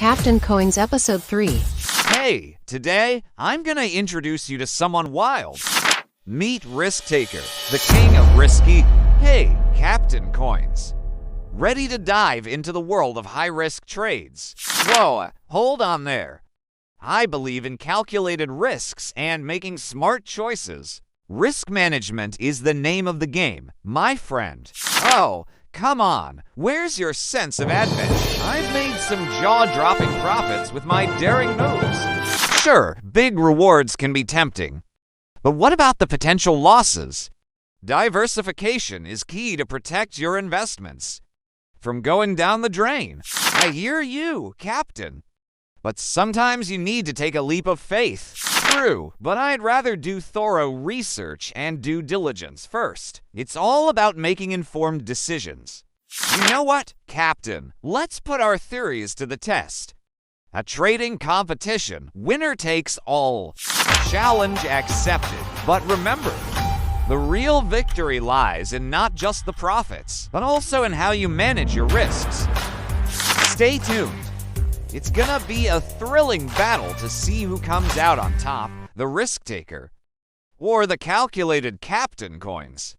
Captain Coins Episode 3. Hey, today I'm gonna introduce you to someone wild. Meet Risk Taker, the king of risky, hey, Captain Coins. Ready to dive into the world of high-risk trades. Whoa, hold on there. I believe in calculated risks and making smart choices. Risk management is the name of the game, my friend. Oh, come on, where's your sense of adventure? I've made some jaw-dropping profits with my daring moves. Sure, big rewards can be tempting. But what about the potential losses? Diversification is key to protect your investments from going down the drain. I hear you, Captain. But sometimes you need to take a leap of faith. True, but I'd rather do thorough research and due diligence first. It's all about making informed decisions. You know what, Captain? Let's put our theories to the test. A trading competition, winner takes all. Challenge accepted. But remember, the real victory lies in not just the profits, but also in how you manage your risks. Stay tuned. It's gonna be a thrilling battle to see who comes out on top, the risk taker or the calculated Captain Coins.